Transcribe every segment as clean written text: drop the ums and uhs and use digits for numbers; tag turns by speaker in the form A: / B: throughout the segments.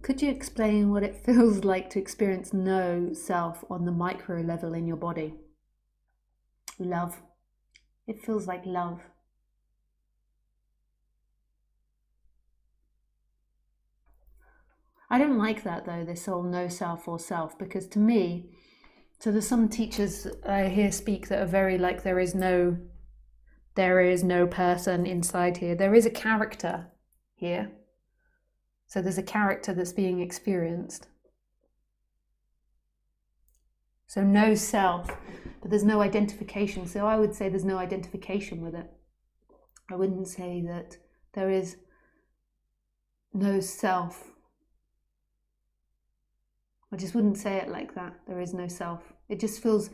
A: Could you explain what it feels like to experience no self on the micro level in your body? Love. It feels like love. I don't like that though, this whole no self or self, because to me, so there's some teachers I hear speak that are very like there is no person inside here. There is a character here. So there's a character that's being experienced. So no self, but there's no identification. So I would say there's no identification with it. I wouldn't say that there is no self. I just wouldn't say it like that. There is no self. It just feels,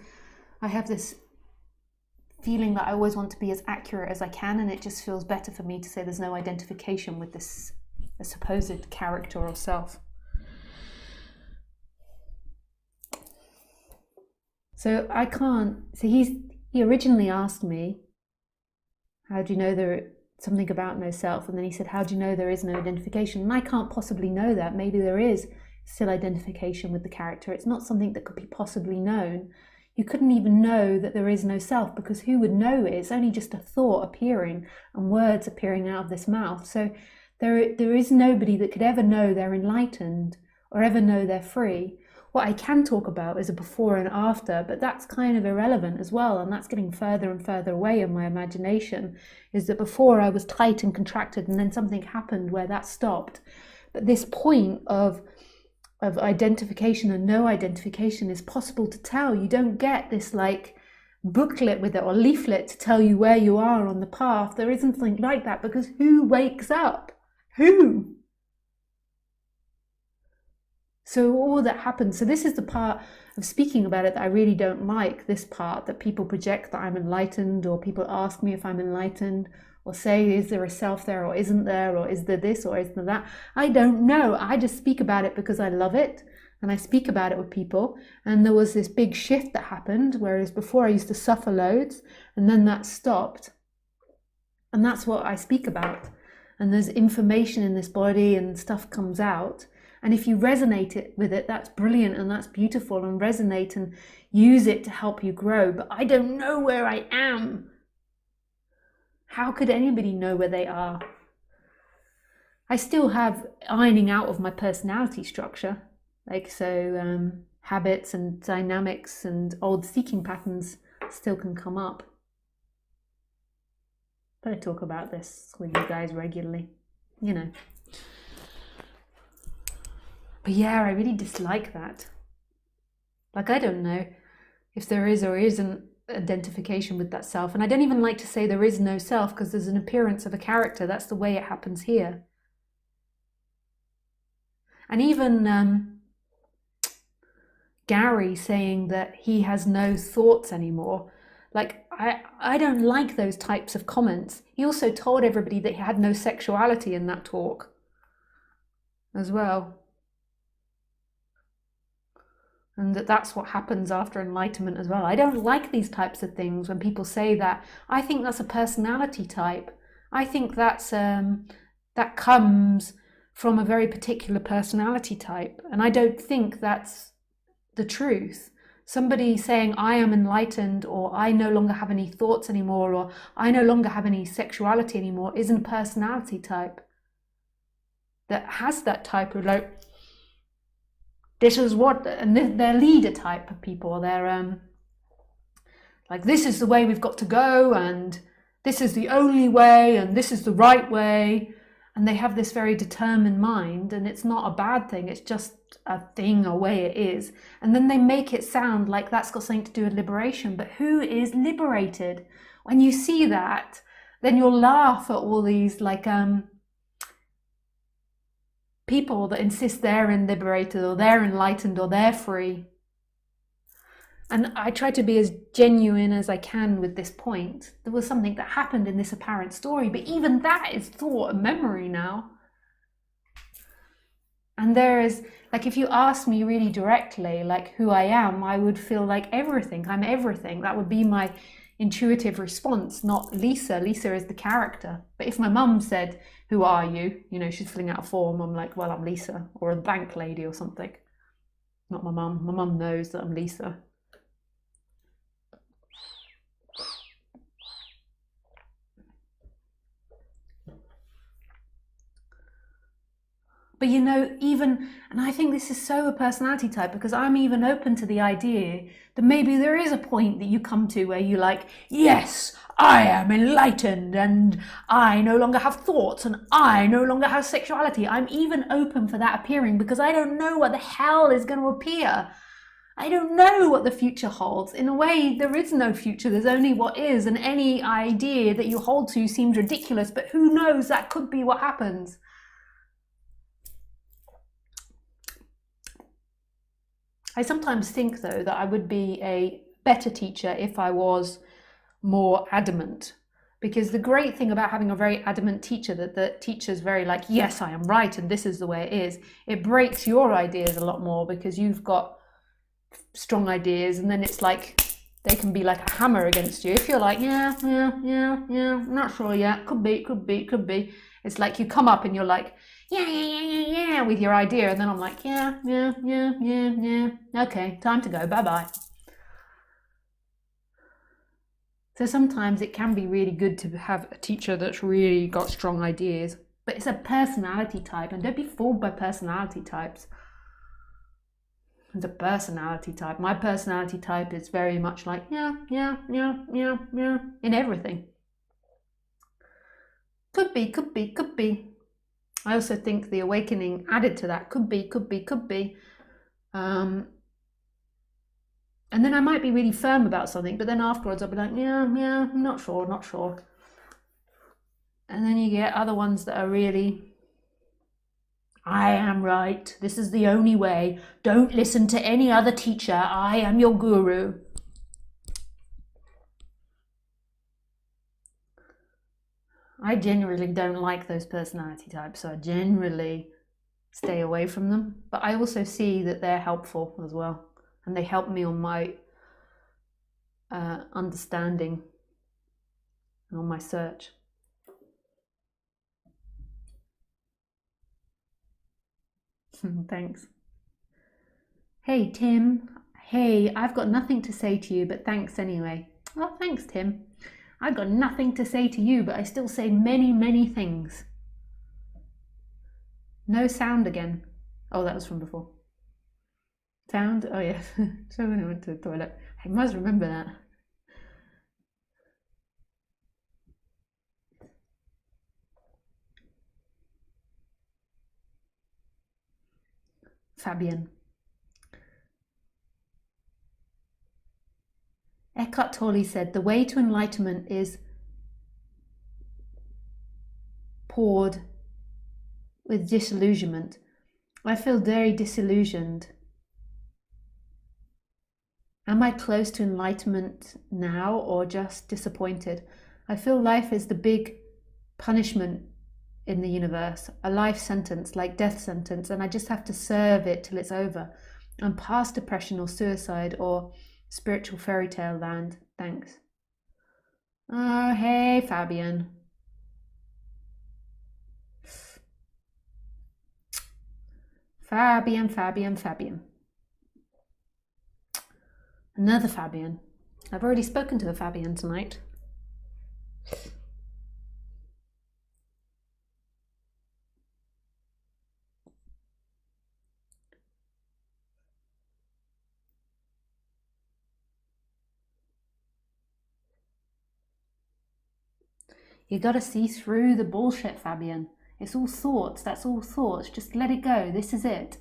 A: I have this feeling that I always want to be as accurate as I can, and it just feels better for me to say there's no identification with this a supposed character or self. So I can't, so he originally asked me, how do you know there something about no self? And then he said, how do you know there is no identification? And I can't possibly know that. Maybe there is still identification with the character. It's not something that could be possibly known. You couldn't even know that there is no self, because who would know it? It's only just a thought appearing and words appearing out of this mouth. So there is nobody that could ever know they're enlightened or ever know they're free. What I can talk about is a before and after, but that's kind of irrelevant as well, and that's getting further and further away in my imagination, is that before I was tight and contracted, and then something happened where that stopped. But this point of identification and no identification is possible to tell. You don't get this like booklet with it or leaflet to tell you where you are on the path. There isn't something like that, because who wakes up? Who? So all that happens, so this is the part of speaking about it that I really don't like, this part that people project that I'm enlightened, or people ask me if I'm enlightened, or say, is there a self there or isn't there, or is there this or is there that? I don't know. I just speak about it because I love it, and I speak about it with people. And there was this big shift that happened, whereas before I used to suffer loads, and then that stopped. And that's what I speak about. And there's information in this body and stuff comes out. And if you resonate with it, that's brilliant and that's beautiful, and resonate and use it to help you grow. But I don't know where I am. How could anybody know where they are? I still have ironing out of my personality structure. Like, so habits and dynamics and old seeking patterns still can come up. But I talk about this with you guys regularly, you know. But yeah, I really dislike that. Like, I don't know if there is or isn't identification with that self. And I don't even like to say there is no self, because there's an appearance of a character. That's the way it happens here. And even Gary saying that he has no thoughts anymore. Like, I don't like those types of comments. He also told everybody that he had no sexuality in that talk as well. And that's what happens after enlightenment as well. I don't like these types of things when people say that. I think that's a personality type. I think that's that comes from a very particular personality type. And I don't think that's the truth. Somebody saying I am enlightened, or I no longer have any thoughts anymore, or I no longer have any sexuality anymore, isn't a personality type that has that type of like, this is what, and they're leader type of people. They're like, this is the way we've got to go, and this is the only way, and this is the right way. And they have this very determined mind, and it's not a bad thing. It's just a thing, a way it is. And then they make it sound like that's got something to do with liberation. But who is liberated? When you see that, then you'll laugh at all these like people that insist they're liberated, or they're enlightened, or they're free. And I try to be as genuine as I can with this point. There was something that happened in this apparent story, but even that is thought and memory now. And there is, like, if you ask me really directly, like, who I am, I would feel like everything. I'm everything. That would be my, intuitive response, not Lisa. Lisa is the character. But if my mum said, "Who are you?" You know, she's filling out a form, I'm like, "Well, I'm Lisa," or a bank lady or something. Not my mum. My mum knows that I'm Lisa. But you know, even, and I think this is so a personality type, because I'm even open to the idea that maybe there is a point that you come to where you're like, yes, I am enlightened and I no longer have thoughts and I no longer have sexuality. I'm even open for that appearing, because I don't know what the hell is going to appear. I don't know what the future holds. In a way, there is no future, there's only what is, and any idea that you hold to seems ridiculous, but who knows, that could be what happens. I sometimes think, though, that I would be a better teacher if I was more adamant. Because the great thing about having a very adamant teacher, that the teacher's very like, yes, I am right, and this is the way it is, it breaks your ideas a lot more, because you've got strong ideas, and then it's like, they can be like a hammer against you. If you're like, yeah, I'm not sure yet, could be. It's like you come up and you're like, yeah, with your idea, and then I'm like, yeah, okay, time to go, bye-bye. So sometimes it can be really good to have a teacher that's really got strong ideas, but it's a personality type, and don't be fooled by personality types. It's a personality type. My personality type is very much like, yeah, in everything. Could be. I also think the awakening added to that. Could be. And then I might be really firm about something, but then afterwards I'll be like, yeah, not sure. And then you get other ones that are really, I am right. This is the only way. Don't listen to any other teacher. I am your guru. I generally don't like those personality types, so I generally stay away from them. But I also see that they're helpful as well, and they help me on my understanding and on my search. Thanks. Hey, Tim. Hey, I've got nothing to say to you, but thanks anyway. Well, thanks, Tim. I've got nothing to say to you, but I still say many things. No sound again. Oh, that was from before. Sound? Oh, yes. So when I went to the toilet. I must remember that. Fabian. Eckhart Tolle said, the way to enlightenment is poured with disillusionment. I feel very disillusioned. Am I close to enlightenment now, or just disappointed? I feel life is the big punishment in the universe, a life sentence, like death sentence, and I just have to serve it till it's over. I'm past depression or suicide or spiritual fairy tale land. Thanks. Oh, hey, Fabian. Fabian. Another Fabian. I've already spoken to a Fabian tonight. You gotta see through the bullshit, Fabian. It's all thoughts, that's all thoughts. Just let it go. This is it.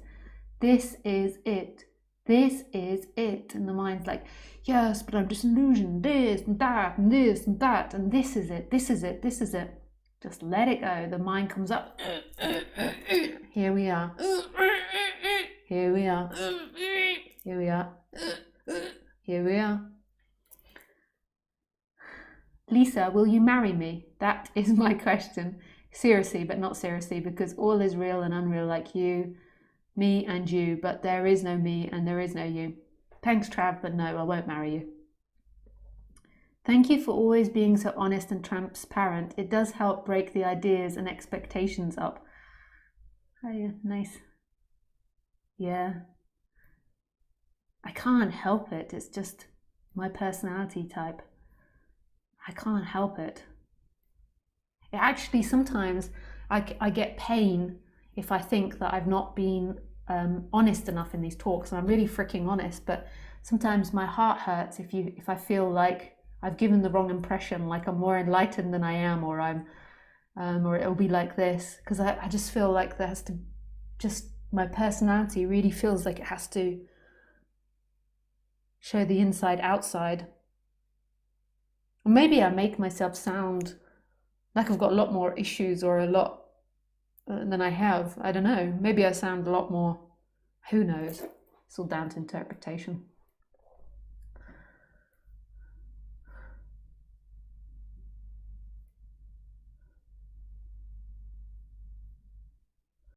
A: This is it. This is it. And the mind's like, yes, but I'm disillusioned, this and that, and this and that, and this is it, this is it, this is it. Just let it go. The mind comes up. Here we are. Here we are. Here we are. Here we are. Lisa, will you marry me? That is my question. Seriously, but not seriously, because all is real and unreal, like you, me and you, but there is no me and there is no you. Thanks, Trav, but no, I won't marry you. Thank you for always being so honest and transparent. It does help break the ideas and expectations up. Oh, yeah, nice. Yeah. I can't help it. It's just my personality type. I can't help it. Actually, sometimes I get pain if I think that I've not been honest enough in these talks, and I'm really freaking honest. But sometimes my heart hurts if I feel like I've given the wrong impression, like I'm more enlightened than I am, or or it'll be like this, because I just feel like there has to just my personality really feels like it has to show the inside outside. Or maybe I make myself sound like I've got a lot more issues or a lot than I have. I don't know. Maybe I sound a lot more. Who knows? It's all down to interpretation.